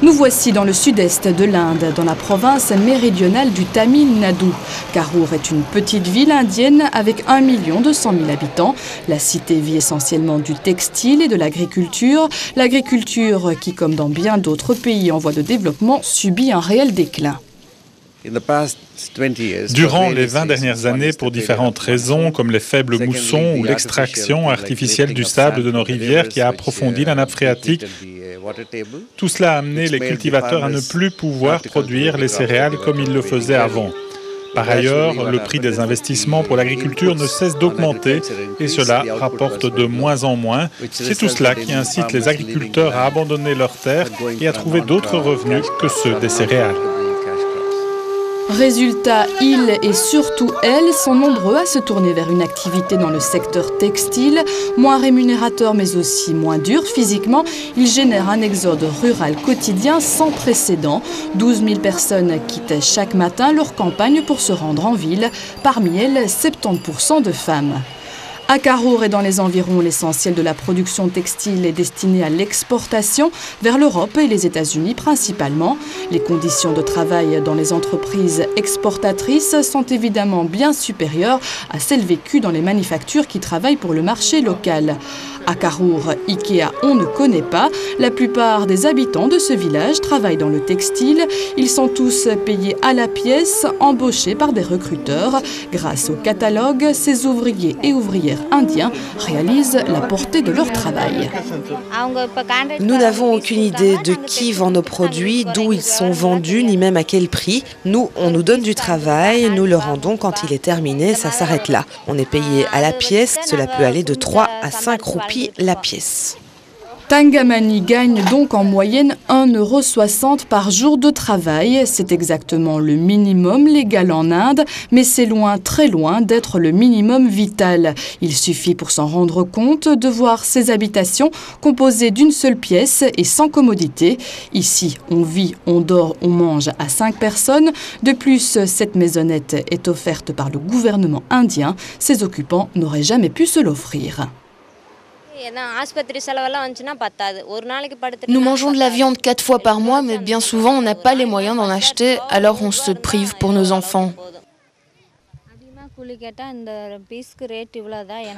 Nous voici dans le sud-est de l'Inde, dans la province méridionale du Tamil Nadu. Karur est une petite ville indienne avec 1 200 000 habitants. La cité vit essentiellement du textile et de l'agriculture. L'agriculture qui, comme dans bien d'autres pays en voie de développement, subit un réel déclin. Durant les 20 dernières années, pour différentes raisons, comme les faibles moussons ou l'extraction artificielle du sable de nos rivières qui a approfondi la nappe phréatique, tout cela a amené les cultivateurs à ne plus pouvoir produire les céréales comme ils le faisaient avant. Par ailleurs, le prix des investissements pour l'agriculture ne cesse d'augmenter et cela rapporte de moins en moins. C'est tout cela qui incite les agriculteurs à abandonner leurs terres et à trouver d'autres revenus que ceux des céréales. Résultat, ils et surtout elles sont nombreux à se tourner vers une activité dans le secteur textile, moins rémunérateur mais aussi moins dur physiquement. Il génère un exode rural quotidien sans précédent. 12 000 personnes quittent chaque matin leur campagne pour se rendre en ville, parmi elles 70% de femmes. À Karur et dans les environs, l'essentiel de la production textile est destiné à l'exportation vers l'Europe et les États-Unis principalement. Les conditions de travail dans les entreprises exportatrices sont évidemment bien supérieures à celles vécues dans les manufactures qui travaillent pour le marché local. À Karur, Ikea, on ne connaît pas. La plupart des habitants de ce village travaillent dans le textile. Ils sont tous payés à la pièce, embauchés par des recruteurs. Grâce au catalogue, ces ouvriers et ouvrières indiens réalisent la portée de leur travail. Nous n'avons aucune idée de qui vend nos produits, d'où ils sont vendus, ni même à quel prix. Nous, on nous donne du travail, nous le rendons quand il est terminé, ça s'arrête là. On est payé à la pièce, cela peut aller de 3 à 5 roupies la pièce. Tangamani gagne donc en moyenne 1,60 € par jour de travail. C'est exactement le minimum légal en Inde, mais c'est loin, très loin d'être le minimum vital. Il suffit pour s'en rendre compte de voir ces habitations composées d'une seule pièce et sans commodité. Ici, on vit, on dort, on mange à 5 personnes. De plus, cette maisonnette est offerte par le gouvernement indien. Ses occupants n'auraient jamais pu se l'offrir. Nous mangeons de la viande 4 fois par mois, mais bien souvent on n'a pas les moyens d'en acheter, alors on se prive pour nos enfants.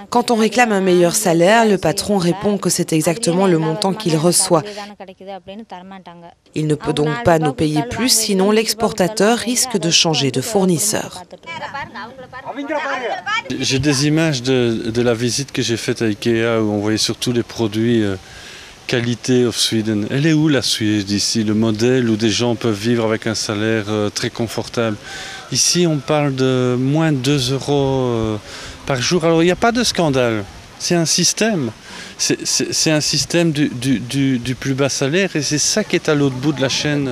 Quand on réclame un meilleur salaire, le patron répond que c'est exactement le montant qu'il reçoit. Il ne peut donc pas nous payer plus, sinon l'exportateur risque de changer de fournisseur. J'ai des images de la visite que j'ai faite à Ikea où on voyait surtout les produits qualité of Sweden. Elle est où la Suède ici, le modèle où des gens peuvent vivre avec un salaire très confortable? Ici on parle de moins de 2 € par jour. Alors il n'y a pas de scandale, c'est un système. C'est un système du plus bas salaire et c'est ça qui est à l'autre bout de la chaîne.